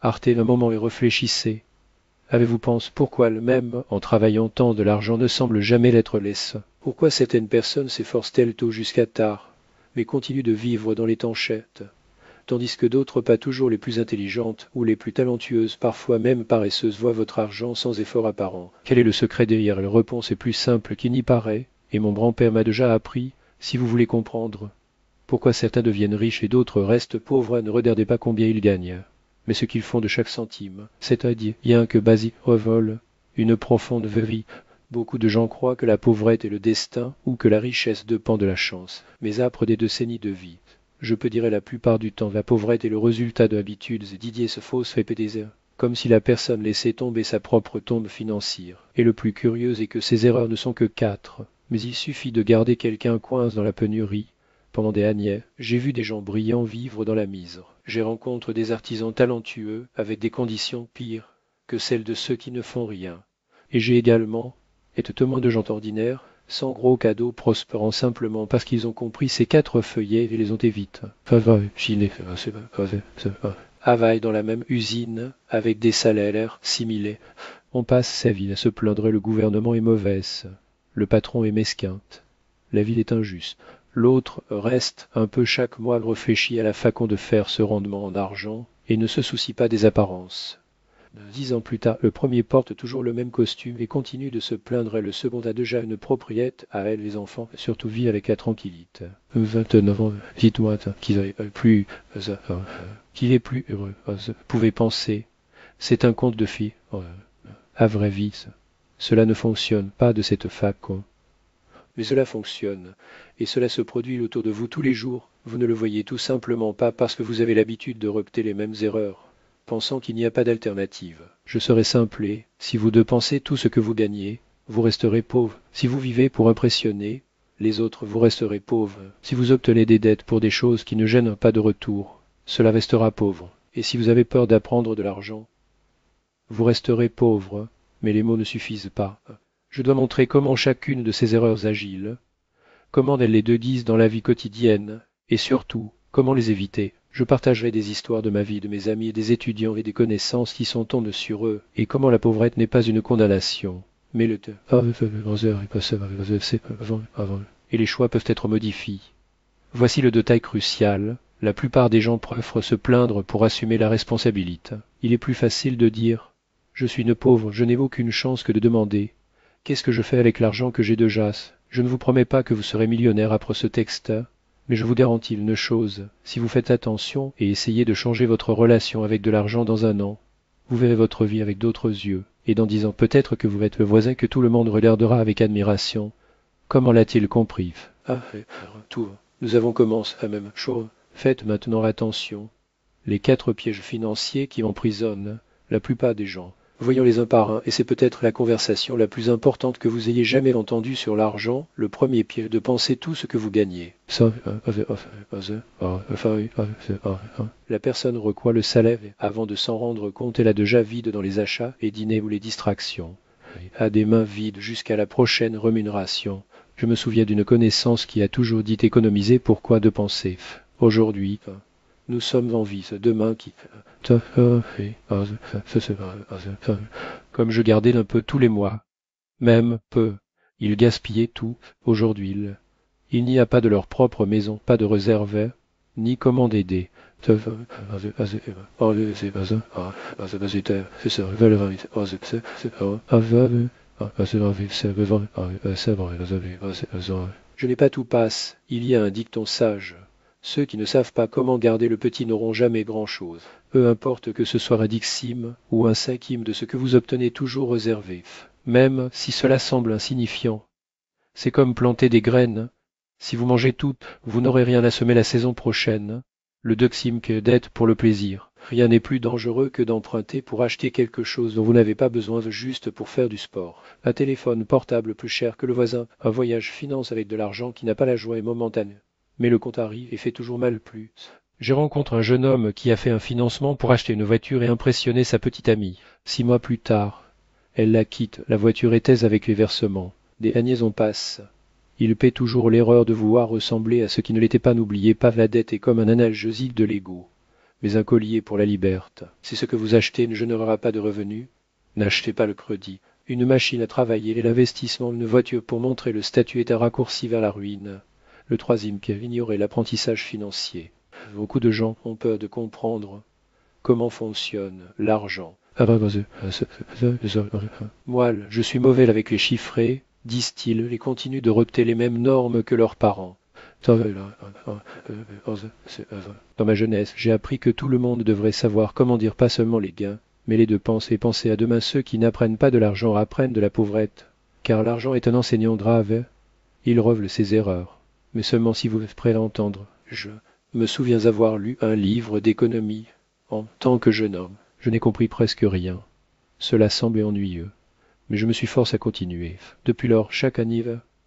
Arrêtez un moment et réfléchissez. Avez-vous pensé pourquoi le même, en travaillant tant de l'argent, ne semble jamais l'être laisse? Pourquoi certaines personnes s'efforcent-elles tôt jusqu'à tard, mais continuent de vivre dans les tanchettes, tandis que d'autres, pas toujours les plus intelligentes ou les plus talentueuses, parfois même paresseuses, voient votre argent sans effort apparent? Quel est le secret derrière? La réponse est plus simple qu'il n'y paraît, et mon grand-père m'a déjà appris, si vous voulez comprendre. Pourquoi certains deviennent riches et d'autres restent pauvres? Ne regardez pas combien ils gagnent, mais ce qu'ils font de chaque centime, c'est-à-dire bien que basi revole une profonde vérité. Beaucoup de gens croient que la pauvrette est le destin ou que la richesse dépend de la chance, mais âpre des décennies de vie. Je peux dire la plupart du temps, la pauvrette est le résultat d'habitudes et d'idées se fausses répétées, comme si la personne laissait tomber sa propre tombe financière. Et le plus curieux est que ces erreurs ne sont que quatre, mais il suffit de garder quelqu'un coince dans la pénurie. Pendant des années, j'ai vu des gens brillants vivre dans la misère. J'ai rencontré des artisans talentueux avec des conditions pires que celles de ceux qui ne font rien. Et j'ai également été témoin de gens ordinaires, sans gros cadeaux, prospérant simplement parce qu'ils ont compris ces quatre feuillets et les ont évités. Travaillent dans la même usine avec des salaires similaires. On passe sa vie à se plaindre, le gouvernement est mauvaise, le patron est mesquin, la ville est injuste. L'autre reste un peu chaque mois réfléchit à la façon de faire ce rendement en argent et ne se soucie pas des apparences. 10 ans plus tard, le premier porte toujours le même costume et continue de se plaindre, et le second a déjà une propriété, à elle les enfants, surtout vit avec la tranquillité. 29 ans, dites-moi qu'il est plus heureux, pouvez penser. C'est un conte de fille. À vraie vie, cela ne fonctionne pas de cette façon. Mais cela fonctionne, et cela se produit autour de vous tous les jours. Vous ne le voyez tout simplement pas parce que vous avez l'habitude de répéter les mêmes erreurs, pensant qu'il n'y a pas d'alternative. Je serais simplé, si vous dépensez tout ce que vous gagnez, vous resterez pauvre. Si vous vivez pour impressionner les autres, vous resterez pauvre. Si vous obtenez des dettes pour des choses qui ne gênent pas de retour, cela restera pauvre. Et si vous avez peur d'apprendre de l'argent, vous resterez pauvre, mais les mots ne suffisent pas. Je dois montrer comment chacune de ces erreurs agiles, comment elles les déguisent dans la vie quotidienne, et surtout, comment les éviter. Je partagerai des histoires de ma vie, de mes amis, des étudiants et des connaissances qui sont tombés sur eux, et comment la pauvrette n'est pas une condamnation, mais le et les choix peuvent être modifiés. Voici le détail crucial. La plupart des gens préfèrent se plaindre pour assumer la responsabilité. Il est plus facile de dire « Je suis une pauvre, je n'ai aucune chance » que de demander « Qu'est-ce que je fais avec l'argent que j'ai déjà ?» Je ne vous promets pas que vous serez millionnaire après ce texte, mais je vous garantis une chose, si vous faites attention et essayez de changer votre relation avec de l'argent dans un an, vous verrez votre vie avec d'autres yeux, et dans 10 ans peut-être que vous êtes le voisin que tout le monde regardera avec admiration. Comment l'a-t-il compris? Ah, tout, nous avons commencé la même chose. Faites maintenant attention. Les 4 pièges financiers qui emprisonnent la plupart des gens. Voyons les un par un, et c'est peut-être la conversation la plus importante que vous ayez jamais entendue sur l'argent. Le premier piège, de penser tout ce que vous gagnez. La personne recoit le salaire avant de s'en rendre compte, elle a déjà vide dans les achats et dîners ou les distractions. A des mains vides jusqu'à la prochaine rémunération. Je me souviens d'une connaissance qui a toujours dit économiser, pourquoi dépenser. Aujourd'hui, nous sommes en vie, demain qui... Comme je gardais un peu tous les mois, même peu, ils gaspillaient tout. Aujourd'hui, il n'y a pas de leur propre maison, pas de réserve, ni comment d'aider. Je n'ai pas tout passe, il y a un dicton sage. Ceux qui ne savent pas comment garder le petit n'auront jamais grand-chose. Peu importe que ce soit un dixime ou un cinquième de ce que vous obtenez, toujours réservé. Même si cela semble insignifiant. C'est comme planter des graines. Si vous mangez toutes, vous n'aurez rien à semer la saison prochaine. Le deuxième que d'être pour le plaisir. Rien n'est plus dangereux que d'emprunter pour acheter quelque chose dont vous n'avez pas besoin juste pour faire du sport. Un téléphone portable plus cher que le voisin, un voyage finance avec de l'argent qui n'a pas la joie et momentanée. Mais le compte arrive et fait toujours mal plus. J'ai rencontré un jeune homme qui a fait un financement pour acheter une voiture et impressionner sa petite amie. 6 mois plus tard, elle la quitte, la voiture est aise avec les versements. Des années en passent. Il paie toujours l'erreur de vouloir ressembler à ce qui ne l'était pas. N'oubliez pas, la dette est comme un analgésique de l'ego. mais un collier pour la liberté. Si ce que vous achetez ne générera pas de revenus, n'achetez pas le crédit. Une machine à travailler, l'investissement, une voiture pour montrer le statut est un raccourci vers la ruine. Le troisième qui ignorait l'apprentissage financier. Beaucoup de gens ont peur de comprendre comment fonctionne l'argent. Moi, je suis mauvais avec les chiffrés, disent-ils, et continuent de repter les mêmes normes que leurs parents. Dans ma jeunesse, j'ai appris que tout le monde devrait savoir comment dire pas seulement les gains, mais les dépenses et penser à demain. Ceux qui n'apprennent pas de l'argent apprennent de la pauvrette, car l'argent est un enseignant grave. Il revele ses erreurs, mais seulement si vous êtes prêt à l'entendre. Je me souviens avoir lu un livre d'économie en tant que jeune homme. Je n'ai compris presque rien. Cela semblait ennuyeux, mais je me suis forcé à continuer. Depuis lors, chaque année,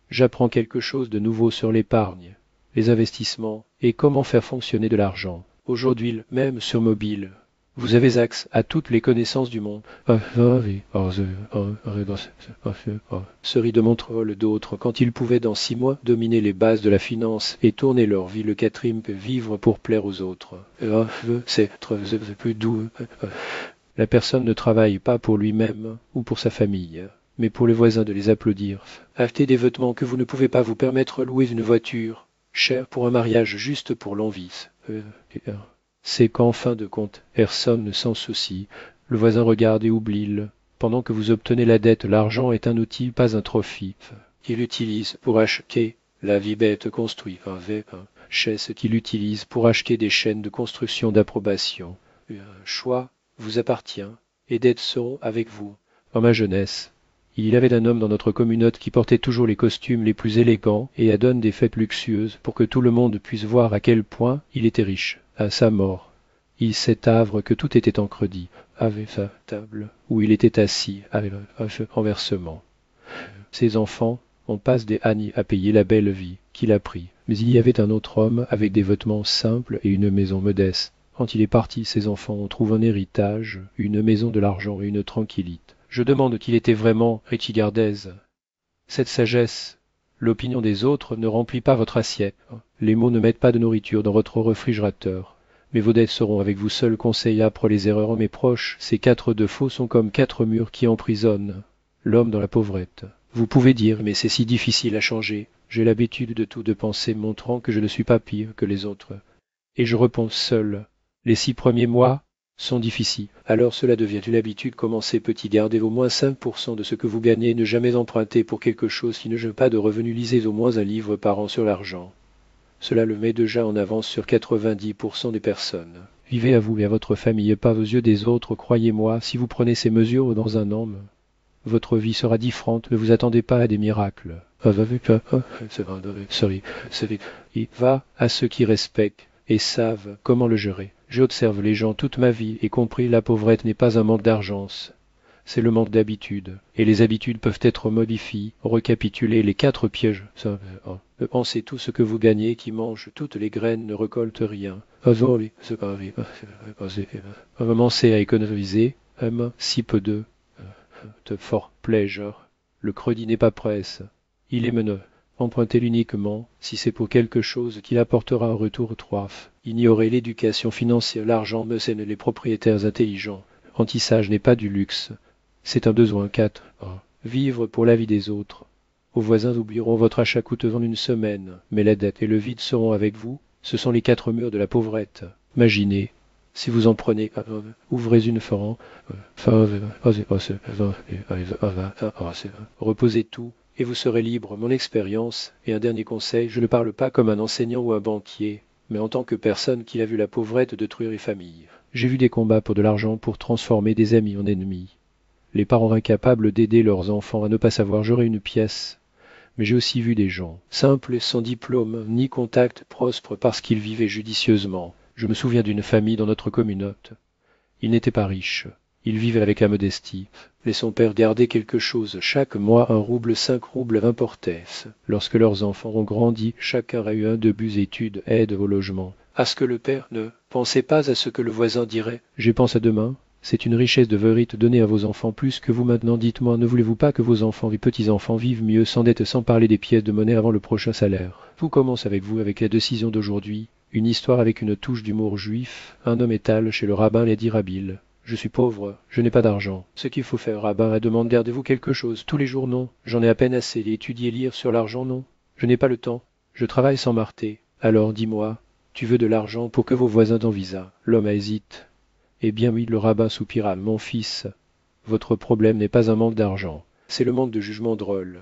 j'apprends quelque chose de nouveau sur l'épargne, les investissements et comment faire fonctionner de l'argent. Aujourd'hui, même sur mobile, vous avez accès à toutes les connaissances du monde. Se rit de Montreuil d'autres, quand ils pouvaient dans 6 mois dominer les bases de la finance et tourner leur vie, le quatrième peut vivre pour plaire aux autres. C'est plus doux. La personne ne travaille pas pour lui-même ou pour sa famille, mais pour les voisins de les applaudir. Achetez des vêtements que vous ne pouvez pas vous permettre, louer une voiture chère pour un mariage juste pour l'envie. C'est qu'en fin de compte, personne ne s'en soucie. Le voisin regarde et oublie. Pendant que vous obtenez la dette, l'argent est un outil, pas un trophée. Il l'utilise pour acheter la vie bête construit un chaise qu'il utilise pour acheter des chaînes de construction d'approbation. Un choix vous appartient, et dettes seront avec vous. Dans ma jeunesse, il y avait un homme dans notre communauté qui portait toujours les costumes les plus élégants et adonne des fêtes luxueuses pour que tout le monde puisse voir à quel point il était riche. À sa mort, il s'est avre que tout était en crédit, avec sa table où il était assis, avec un renversement. Ses enfants, on passe des années à payer la belle vie qu'il a pris. Mais il y avait un autre homme avec des vêtements simples et une maison modeste. Quand il est parti, ses enfants ont trouvé un héritage, une maison, de l'argent et une tranquillité. Je demande qu'il était vraiment Richigardez. Cette sagesse, l'opinion des autres ne remplit pas votre assiette. Les mots ne mettent pas de nourriture dans votre réfrigérateur. Mais vos dettes seront avec vous. Seul conseil âpre les erreurs. Mes proches, ces 4 défauts sont comme 4 murs qui emprisonnent l'homme dans la pauvrette. Vous pouvez dire, mais c'est si difficile à changer. J'ai l'habitude de tout de penser, montrant que je ne suis pas pire que les autres. Et je réponds seul. Les 6 premiers mois sont difficiles. Alors cela devient une habitude. Commencez petit, gardez au moins 5% de ce que vous gagnez, ne jamais emprunter pour quelque chose qui ne gêne pas de revenus, lisez au moins un livre par an sur l'argent. Cela le met déjà en avance sur 90% des personnes. Vivez à vous et à votre famille et pas aux yeux des autres, croyez-moi, si vous prenez ces mesures dans un an, votre vie sera différente, ne vous attendez pas à des miracles. Il va à ceux qui respectent et savent comment le gérer. J'observe les gens toute ma vie et compris la pauvrette n'est pas un manque d'argent, c'est le manque d'habitude. Et les habitudes peuvent être modifiées, recapitulées, les 4 pièges. Pensez tout ce que vous gagnez, qui mange toutes les graines, ne récolte rien. Commencez à économiser, si peu de fort pleasure. Le crédit n'est pas presse. Il est meneux. Empruntez uniquement si c'est pour quelque chose qui apportera un retour 3. Ignorez l'éducation financière, l'argent mécène les propriétaires intelligents. L'apprentissage n'est pas du luxe, c'est un besoin. 4. Vivre pour la vie des autres. Vos voisins oublieront votre achat coûteux en une semaine, mais la dette et le vide seront avec vous. Ce sont les 4 murs de la pauvrette. Imaginez, si vous en prenez, ouvrez une ferrant, reposez tout, et vous serez libre. Mon expérience, et un dernier conseil, je ne parle pas comme un enseignant ou un banquier, mais en tant que personne qui a vu la pauvrette détruire les familles. J'ai vu des combats pour de l'argent pour transformer des amis en ennemis. Les parents incapables d'aider leurs enfants à ne pas savoir gérer une pièce. Mais j'ai aussi vu des gens, simples et sans diplôme, ni contact, prospres parce qu'ils vivaient judicieusement. Je me souviens d'une famille dans notre communauté. Ils n'étaient pas riches. Ils vivaient avec la modestie. Et son père gardait quelque chose. Chaque mois, 1 rouble, 5 roubles importaient. Lorsque leurs enfants ont grandi, chacun a eu un début études, aide au logement. À ce que le père ne pensait pas à ce que le voisin dirait. Je pense à demain. C'est une richesse de vérité donnée à vos enfants plus que vous maintenant. Dites-moi, ne voulez-vous pas que vos enfants et petits-enfants vivent mieux sans dette, sans parler des pièces de monnaie avant le prochain salaire? Tout commence avec vous, avec la décision d'aujourd'hui. Une histoire avec une touche d'humour juif, un homme étale chez le rabbin Lady Rabil. Je suis pauvre, je n'ai pas d'argent. Ce qu'il faut faire, rabbin, est demander gardez-vous quelque chose. Tous les jours, non. J'en ai à peine assez. Étudier, lire sur l'argent, non. Je n'ai pas le temps. Je travaille sans m'arrêter. Alors, dis-moi, tu veux de l'argent pour que vos voisins t'envisagent. L'homme hésite. Eh bien oui, le rabbin soupira. Mon fils, votre problème n'est pas un manque d'argent. C'est le manque de jugement drôle.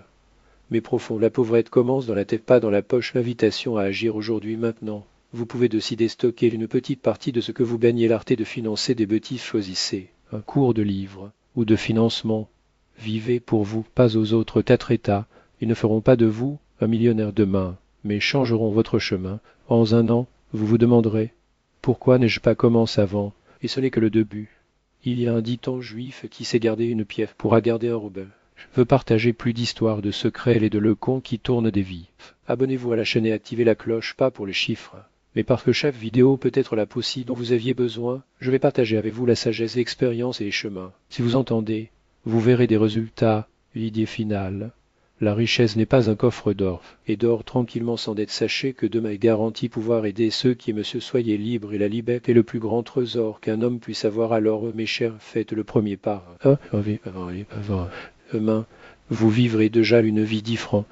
Mais profond, la pauvrette commence dans la tête, pas dans la poche, l'invitation à agir aujourd'hui, maintenant. Vous pouvez aussi déstocker une petite partie de ce que vous gagnez l'arté de financer des bêtises, choisissez. Un cours de livres ou de financement. Vivez pour vous, pas aux autres. 4 États. Ils ne feront pas de vous un millionnaire demain, mais changeront votre chemin. En un an, vous vous demanderez pourquoi n'ai-je pas commencé avant, et ce n'est que le début. Il y a un dicton juif qui sait garder une pièce pourra garder un rebelle. Je veux partager plus d'histoires, de secrets et de lecons qui tournent des vies. Abonnez-vous à la chaîne et activez la cloche, pas pour les chiffres, mais parce que chaque vidéo peut être la possible dont vous aviez besoin. Je vais partager avec vous la sagesse, l'expérience et les chemins. Si vous entendez, vous verrez des résultats, l'idée finale. La richesse n'est pas un coffre d'or, et d'or tranquillement sans dette. Sachez que demain est garanti pouvoir aider ceux qui, monsieur, soyez libres, et la liberté est le plus grand trésor qu'un homme puisse avoir. Alors, mes chers, faites le premier pas. Demain, vous vivrez déjà une vie différente.